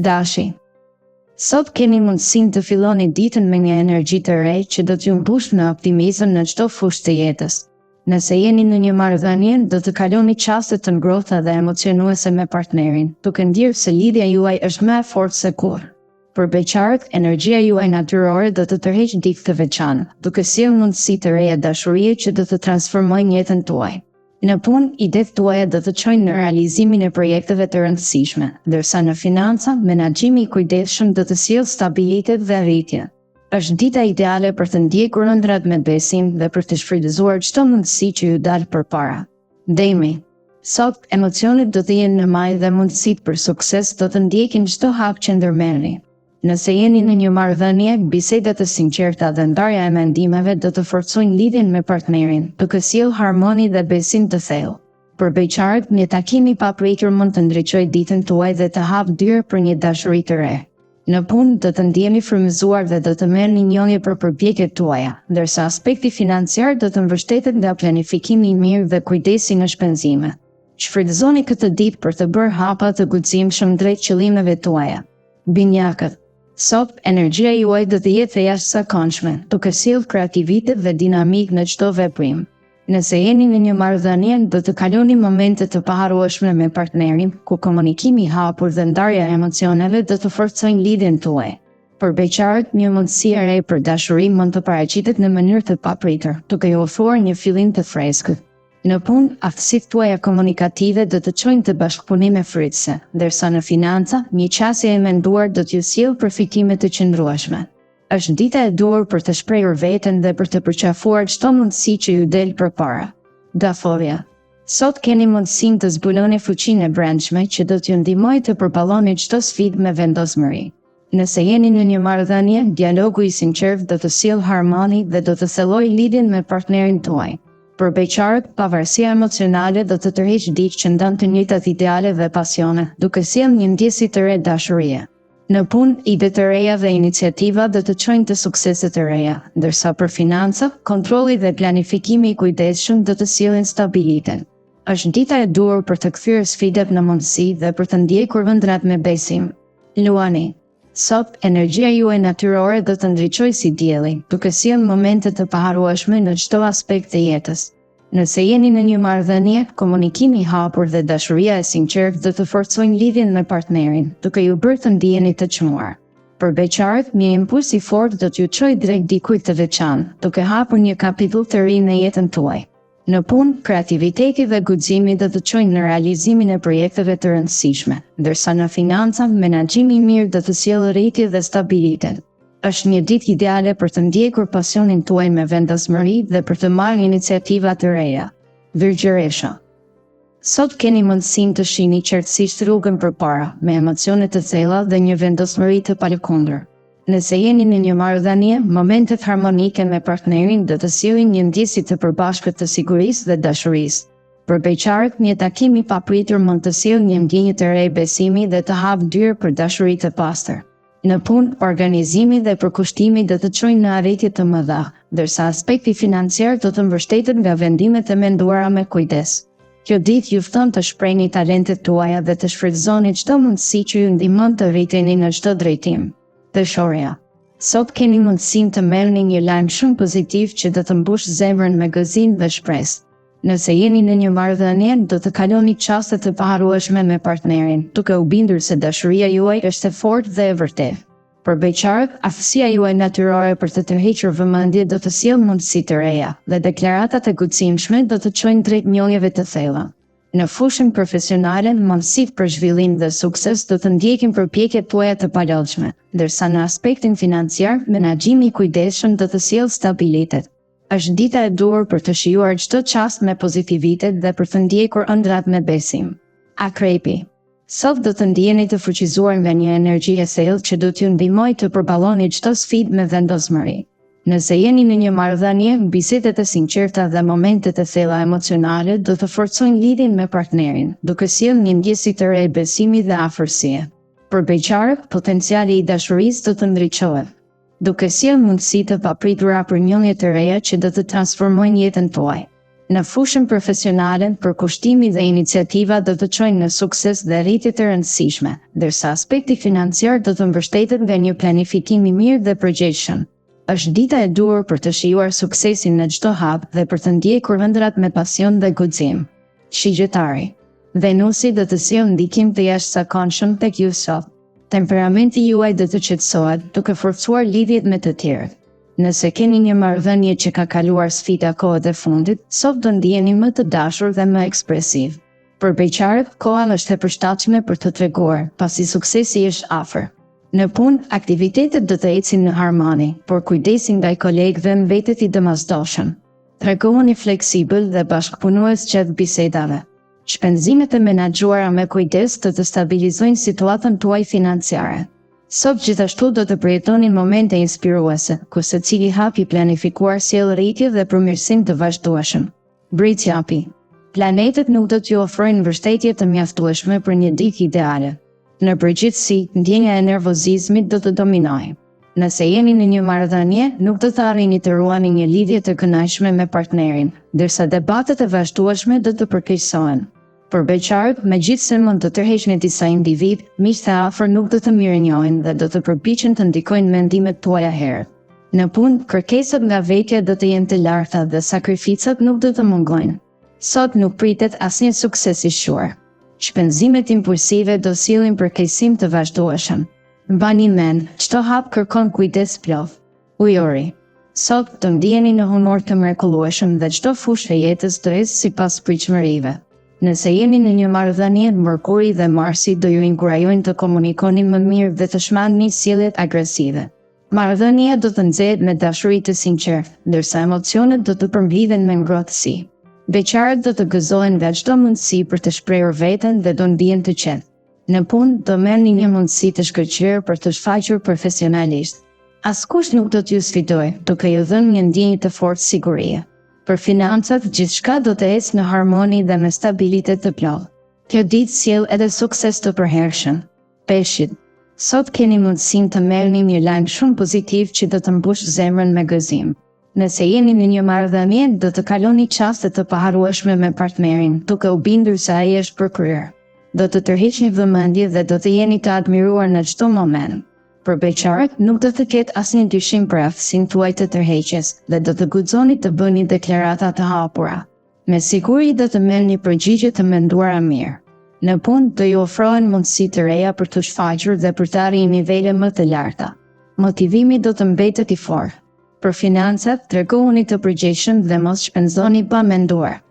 Dashi. Sot keni mundësinë të filloni ditën me një energji të re që do t'ju mbush në optimizëm në çdo fushë të jetës. Nëse jeni në një marrëdhënie, do të kaloni çaste të ngrohta dhe emocionuese me partnerin, duke ndjerë se lidhja juaj është më e fortë se kurrë. Për beqarët, energjia juaj natyrore do të tërheqë dikë të veçantë, duke sjellë mundësi të reja dashurie që do të transformojnë jetën tuaj. Në punë, idetë tuaja do të çojnë në realizimin e projekteve të rëndësishme, ndërsa në financa, menaxhimi i kujdesshëm do të sjellë stabilitet dhe rritje. Është dita ideale për të ndjekur ëndrat me besim dhe për të shfrytëzuar çdo mundësi që ju dal përpara. Demi. Sot, emocionet do të jenë në maj dhe mundësitë për sukses do të ndjekin çdo hap që ndërmerrni. Nëse jeni në një marrëdhënie, bisedat të sinqerta dhe ndarja e mendimeve do të forcojnë lidhjen me partnerin, duke sjellë harmoni dhe besim të thellë. Për beqarët, një takim i papritur mund të ndriçojë ditën tuaj dhe të hapë dyrë për një dashuri të re. Në punë, do të ndjeni frymëzuar dhe do të merrni njohje për përpjekjet tuaja, ndërsa aspekti financiar do të mbështetet nga planifikimi i mirë dhe kujdesi në shpenzime. Shfrytëzoni këtë ditë për të bërë hapa të guximshëm drejt qëllimeve tuaja. Binjakët. Sot, energjia juaj do të jetë e jashtëzakonshme, duke sjellë kreativitet dhe dinamik në çdo veprim. Nëse jeni në një marrëdhënie, do të kaloni momente të paharrueshme me partnerin, ku komunikimi i hapur dhe ndarja e emocioneve do të forcojnë lidhjen tuaj. Për beqarët, një mundësi e re për dashuri mund të paraqitet në mënyrë të papritur, duke ju ofruar një fillim të freskët. Në punë, aftësitë tuaja komunikative do të çojnë të bashkëpunime frytëse, ndërsa në financa, një qasje e menduar do t'ju sjellë përfitime të qëndrueshme. Është dita e duhur për të shprehur veten dhe për të përqafuar çdo mundësi që ju del përpara. Daforia. Sot keni mundësinë të zbuloni fuqinë e brendshme që do t'ju ndihmojë të përballoni çdo sfidë me vendosmëri. Nëse jeni në një marrëdhënie, dialogu i sinqert do të sjellë harmoni dhe do të thellojë lidhjen me partnerin tuaj. Për beqarët, pavarësia emocionale do të tërheqë dikë që ndan të njëjtat ideale dhe pasione, duke sjellë një ndjesi të re dashurie. Në punë, ide të reja dhe iniciativa do të çojnë të suksese të reja, ndërsa për financa, kontrolli dhe planifikimi i kujdesshëm do të sjellin stabilitet. Është dita e duhur për të kthyer sfidat në mundësi dhe për të ndjekur ëndrat me besim. Luani. Sot, energjia juaj natyrore do të ndriçojë si dielli, duke sjellë momente të paharrueshme në çdo aspekt të jetës. Nëse jeni në një marrëdhënie, komunikimi i hapur dhe dashuria e sinqertë do të forcojnë lidhjen me partnerin, duke ju bërë të ndiheni të çmuar. Për beqarët, një impuls i fortë do t'ju çojë drejt dikujt të veçantë, duke hapur një kapitull të ri në jetën tuaj. Në punë, kreativiteti dhe guximi do të çojnë në realizimin e projekteve të rëndësishme, ndërsa në financa, menaxhimi i mirë do të sjellë rritje dhe stabilitet. Është një ditë ideale për të ndjekur pasionin tuaj me vendosmëri dhe për të marrë iniciativa të reja. Virgjëresha. Sot keni mundësinë të shihni qartësisht rrugën përpara, me emocione të thella dhe një vendosmëri të palëkundër. Nëse jeni në një marrëdhënie, momentet harmonike me partnerin do të sjellin një ndjesi të përbashkët të sigurisë dhe dashurisë. Për beqarët, një takim i papritur mund të sjellë një ndjenjë të re besimi dhe të hapë dyrë për dashuri të pastër. Në punë, organizimi dhe përkushtimi do të çojnë në arritje të mëdha, ndërsa aspekti financiar do të mbështetet nga vendimet e menduara me kujdes. Kjo ditë ju fton të shprehni talentet tuaja dhe të shfrytëzoni çdo mundësi që ju ndihmon të rriteni në çdo drejtim. Dëshorja. Sot keni mundësinë të merrni një lajm shumë pozitiv që do të mbush zemrën me gëzim dhe shpresë. Nëse jeni në një marrëdhënie, do të kaloni çaste të paharrueshme me partnerin, duke u bindur se dashuria juaj është e fortë dhe e vërtetë. Për beqarët, aftësia juaj natyrore për të tërhequr vëmendje do të sjellë mundësi të reja, dhe deklaratat e guximshme do të çojnë drejt njohjeve të thella. Në fushën profesionale, mundësitë për zhvillim dhe sukses do të ndjekin përpjekjet tuaja të palodhshme, ndërsa në aspektin financiar, menaxhimi i kujdesshëm do të sjellë stabilitet. Është dita e duhur për të shijuar çdo çast me pozitivitet dhe për të ndjekur ëndrat me besim. Akrepi. Sot do të ndjeni të fuqizuar nga një energji e thellë që do t'ju ndihmojë të përballoni çdo sfidë me vendosmëri. Nëse jeni në një marrëdhënie, bisedat e sinqerta dhe momentet e thella emocionale do të forcojnë lidhjen me partnerin, duke sjellë një ndjesi të re besimi dhe afërsie. Për beqarët, potenciali i dashurisë do të ndriçohet, duke sjellë mundësi të papritura për njohje të reja që do të transformojnë jetën tuaj. Në fushën profesionale, përkushtimi dhe iniciativa do të çojnë në sukses dhe rritje të rëndësishme, ndërsa aspekti financiar do të mbështetet nga një planifikim i mirë dhe përgjegjshëm. Është dita e duhur për të shijuar suksesin në çdo hap dhe për të ndjekur ëndrat me pasion dhe guxim. Shigjetari. Venusi do të sjellë ndikim të jashtëzakonshëm tek ju sot. Temperamenti juaj do të qetësohet, duke forcuar lidhjet me të tjerët. Nëse keni një marrëdhënie që ka kaluar sfida kohët e fundit, sot do ndiheni më të dashur dhe më ekspresiv. Për beqarët, koha është e përshtatshme për të treguar, pasi suksesi është afër. Në punë, aktivitetet do të ecin në harmoni, por kujdesi ndaj kolegëve mbetet i domosdoshëm. Tregohuni fleksibël dhe bashkëpunues gjatë bisedave. Shpenzimet e menaxhuara me kujdes do të stabilizojnë situatën tuaj financiare. Sot gjithashtu do të përjetoni momente inspiruese, ku secili hap i planifikuar sjell rritje dhe përmirësim të vazhdueshëm. Britsjapi. Planetet nuk do t'ju ofrojnë mbështetje të mjaftueshme për një ditë ideale. Në përgjithësi, ndjenja e nervozizmit do të dominojë. Nëse jeni në një marrëdhënie, nuk do të arrini të ruani një lidhje të kënaqshme me partnerin, ndërsa debatet e vazhdueshme do të përkeqësohen. Për beqarët, megjithëse mund të tërheqni disa individ, miqtë e afër nuk do të mirënjohen dhe do të përpiqen të ndikojnë mendimet tuaja herët. Në punë, kërkesat nga vetja do të jenë të larta dhe sakrificat nuk do të mungojnë. Sot nuk pritet asnjë sukses i shur. Shpenzimet impulsive do sillin përkeqësim të vazhdueshëm. Mbani mend, çdo hap kërkon kujdes plot. Ujori. Sot do ndiheni në humor të mrekullueshëm dhe çdo fushë e jetës do ecë sipas pritshmërive. Nëse jeni në një marrëdhënie, Merkuri dhe Marsi do ju inkurajojnë të komunikoni më mirë dhe të shmangni sjelljet agresive. Marrëdhënia do të nxehet me dashuri të sinqertë, ndërsa emocionet do të përmblidhen me ngrohtësi. Beqarët do të gëzohen nga çdo mundësi për të shprehur veten dhe do ndihen të qetë. Në punë do merrni një mundësi të shkëlqyer për të shfaqur profesionalisht. Askush nuk do t'ju sfidojë, duke ju dhënë një ndjenjë të fortë sigurie. Për financat, gjithçka do të ecë në harmoni dhe me stabilitet të plotë. Kjo ditë sjell edhe sukses të përhershëm. Peshqit. Sot keni mundësinë të merrni një lajm shumë pozitiv që do të mbush zemrën me gëzim. Nëse jeni në një marrëdhënie, do të kaloni çaste të paharrueshme me partnerin, duke u bindur se ai është përkryer. Do të tërhiqni vëmendje dhe do të jeni të admiruar në çdo moment. Për beqarët, nuk do të ketë asnjë dyshim për aftësinë tuaj të tërheqjes dhe do të guxoni të bëni deklarata të hapura. Me siguri do të merrni përgjigje të menduara mirë. Në punë do ju ofrohen mundësi të reja për të shfaqur dhe për të arritur nivele më të larta. Motivimi do të mbetet i fortë. Për financat, tregohuni të përgjegjshëm dhe mos shpenzoni pa menduar.